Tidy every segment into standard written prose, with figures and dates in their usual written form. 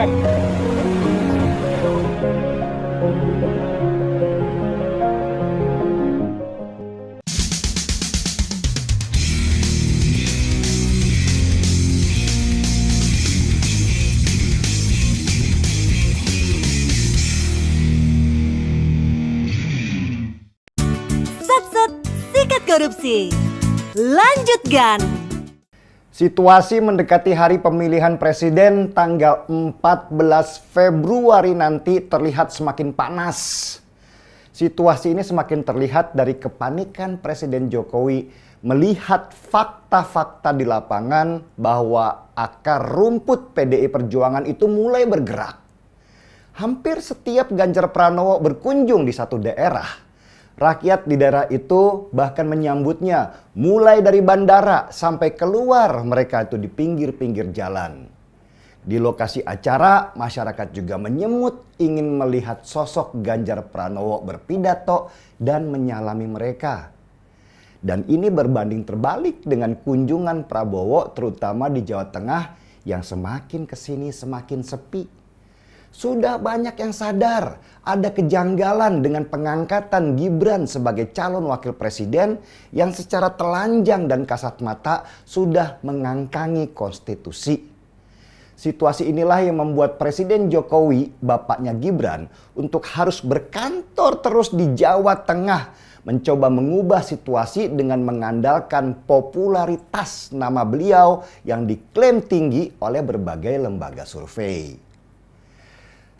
FM. Sat-sat, sikat korupsi. Lanjutkan. Situasi mendekati hari pemilihan presiden tanggal 14 Februari nanti terlihat semakin panas. Situasi ini semakin terlihat dari kepanikan Presiden Jokowi melihat fakta-fakta di lapangan bahwa akar rumput PDI Perjuangan itu mulai bergerak. Hampir setiap Ganjar Pranowo berkunjung di satu daerah, rakyat di daerah itu bahkan menyambutnya mulai dari bandara sampai keluar mereka itu di pinggir-pinggir jalan. Di lokasi acara, masyarakat juga menyemut ingin melihat sosok Ganjar Pranowo berpidato dan menyalami mereka. Dan ini berbanding terbalik dengan kunjungan Prabowo terutama di Jawa Tengah yang semakin kesini semakin sepi. Sudah banyak yang sadar ada kejanggalan dengan pengangkatan Gibran sebagai calon wakil presiden yang secara telanjang dan kasat mata sudah mengangkangi konstitusi. Situasi inilah yang membuat Presiden Jokowi, bapaknya Gibran, untuk harus berkantor terus di Jawa Tengah, mencoba mengubah situasi dengan mengandalkan popularitas nama beliau yang diklaim tinggi oleh berbagai lembaga survei.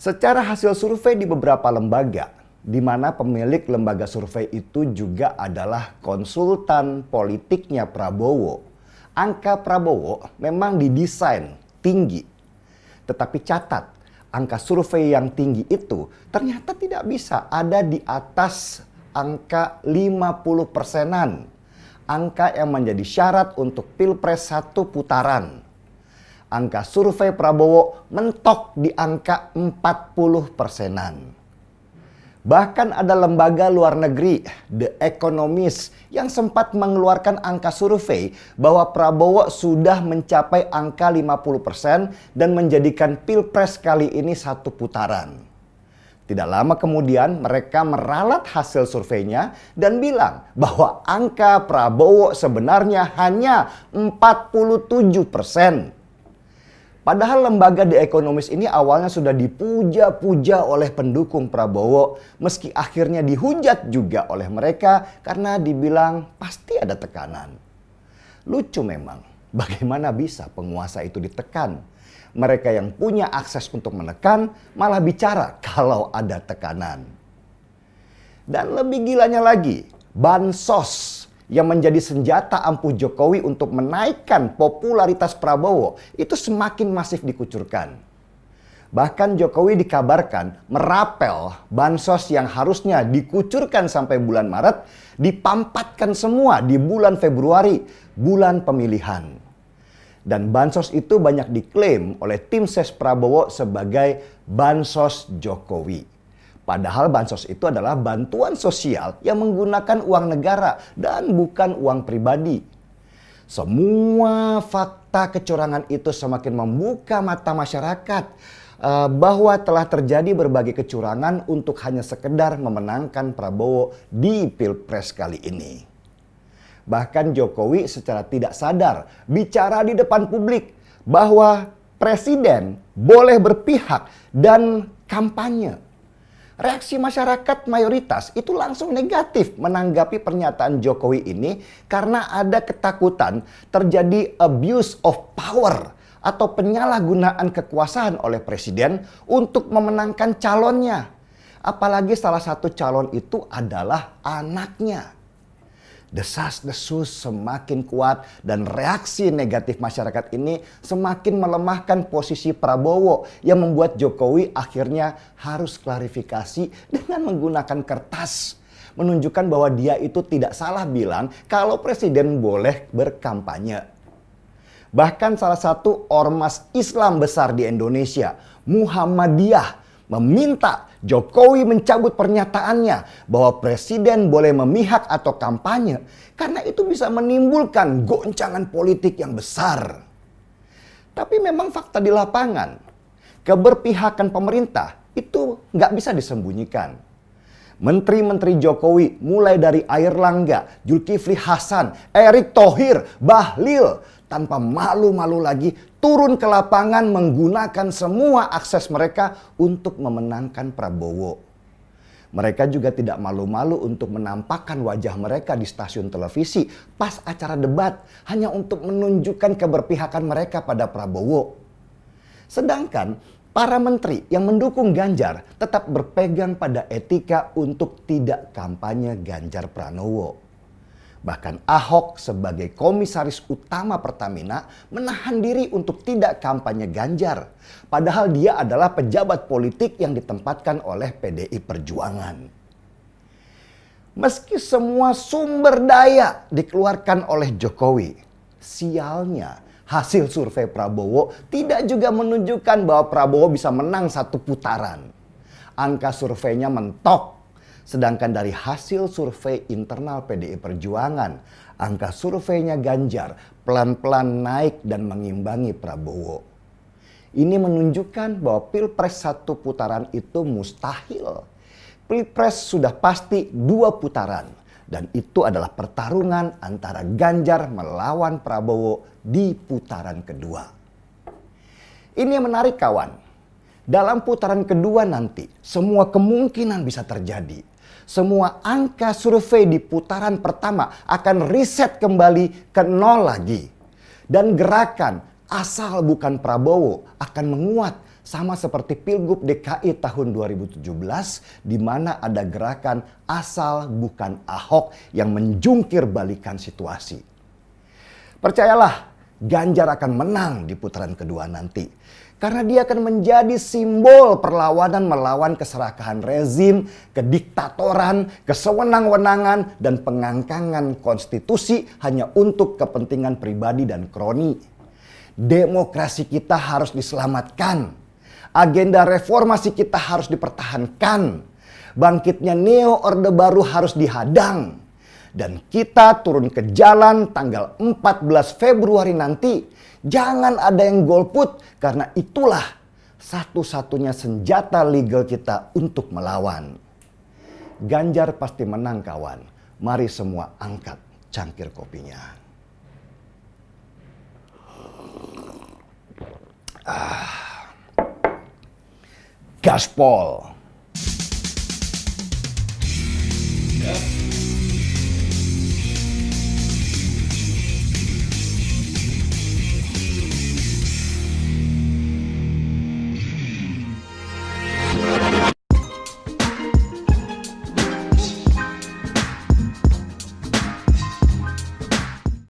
Secara hasil survei di beberapa lembaga, di mana pemilik lembaga survei itu juga adalah konsultan politiknya Prabowo, angka Prabowo memang didesain tinggi. Tetapi catat, angka survei yang tinggi itu ternyata tidak bisa ada di atas angka 50%-an. Angka yang menjadi syarat untuk Pilpres 1 putaran. Angka survei Prabowo mentok di angka 40%-an. Bahkan ada lembaga luar negeri, The Economist, yang sempat mengeluarkan angka survei bahwa Prabowo sudah mencapai angka 50% dan menjadikan Pilpres kali ini satu putaran. Tidak lama kemudian mereka meralat hasil surveinya dan bilang bahwa angka Prabowo sebenarnya hanya 47%. Padahal lembaga The Economist ini awalnya sudah dipuja-puja oleh pendukung Prabowo, meski akhirnya dihujat juga oleh mereka karena dibilang pasti ada tekanan. Lucu memang, bagaimana bisa penguasa itu ditekan? Mereka yang punya akses untuk menekan malah bicara kalau ada tekanan. Dan lebih gilanya lagi, bansos yang menjadi senjata ampuh Jokowi untuk menaikkan popularitas Prabowo itu semakin masif dikucurkan. Bahkan Jokowi dikabarkan merapel bansos yang harusnya dikucurkan sampai bulan Maret, dipampatkan semua di bulan Februari, bulan pemilihan. Dan bansos itu banyak diklaim oleh tim ses Prabowo sebagai bansos Jokowi. Padahal bansos itu adalah bantuan sosial yang menggunakan uang negara dan bukan uang pribadi. Semua fakta kecurangan itu semakin membuka mata masyarakat bahwa telah terjadi berbagai kecurangan untuk hanya sekedar memenangkan Prabowo di Pilpres kali ini. Bahkan Jokowi secara tidak sadar bicara di depan publik bahwa presiden boleh berpihak dan kampanye. Reaksi masyarakat mayoritas itu langsung negatif menanggapi pernyataan Jokowi ini karena ada ketakutan terjadi abuse of power atau penyalahgunaan kekuasaan oleh presiden untuk memenangkan calonnya. Apalagi salah satu calon itu adalah anaknya. Desas-desus semakin kuat dan reaksi negatif masyarakat ini semakin melemahkan posisi Prabowo yang membuat Jokowi akhirnya harus klarifikasi dengan menggunakan kertas. Menunjukkan bahwa dia itu tidak salah bilang kalau presiden boleh berkampanye. Bahkan salah satu ormas Islam besar di Indonesia, Muhammadiyah, meminta Jokowi mencabut pernyataannya bahwa presiden boleh memihak atau kampanye karena itu bisa menimbulkan goncangan politik yang besar. Tapi memang fakta di lapangan, keberpihakan pemerintah itu nggak bisa disembunyikan. Menteri-menteri Jokowi mulai dari Airlangga, Zulkifli Hasan, Erick Thohir, Bahlil tanpa malu-malu lagi turun ke lapangan menggunakan semua akses mereka untuk memenangkan Prabowo. Mereka juga tidak malu-malu untuk menampakkan wajah mereka di stasiun televisi pas acara debat hanya untuk menunjukkan keberpihakan mereka pada Prabowo. Sedangkan para menteri yang mendukung Ganjar tetap berpegang pada etika untuk tidak kampanye Ganjar Pranowo. Bahkan Ahok sebagai komisaris utama Pertamina menahan diri untuk tidak kampanye Ganjar. Padahal dia adalah pejabat politik yang ditempatkan oleh PDI Perjuangan. Meski semua sumber daya dikeluarkan oleh Jokowi, sialnya hasil survei Prabowo tidak juga menunjukkan bahwa Prabowo bisa menang satu putaran. Angka surveinya mentok. Sedangkan dari hasil survei internal PDI Perjuangan, angka surveinya Ganjar pelan-pelan naik dan mengimbangi Prabowo. Ini menunjukkan bahwa Pilpres satu putaran itu mustahil. Pilpres sudah pasti 2 putaran. Dan itu adalah pertarungan antara Ganjar melawan Prabowo di putaran kedua. Ini yang menarik kawan. Dalam putaran kedua nanti, semua kemungkinan bisa terjadi. Semua angka survei di putaran pertama akan reset kembali ke 0 lagi. Dan gerakan asal bukan Prabowo akan menguat sama seperti Pilgub DKI tahun 2017 di mana ada gerakan asal bukan Ahok yang menjungkir balikan situasi. Percayalah, Ganjar akan menang di putaran kedua nanti. Karena dia akan menjadi simbol perlawanan melawan keserakahan rezim, kediktatoran, kesewenang-wenangan, dan pengangkangan konstitusi hanya untuk kepentingan pribadi dan kroni. Demokrasi kita harus diselamatkan. Agenda reformasi kita harus dipertahankan. Bangkitnya Neo Orde Baru harus dihadang. Dan kita turun ke jalan tanggal 14 Februari nanti. Jangan ada yang golput karena itulah satu-satunya senjata legal kita untuk melawan. Ganjar pasti menang kawan. Mari semua angkat cangkir kopinya. Gaspol.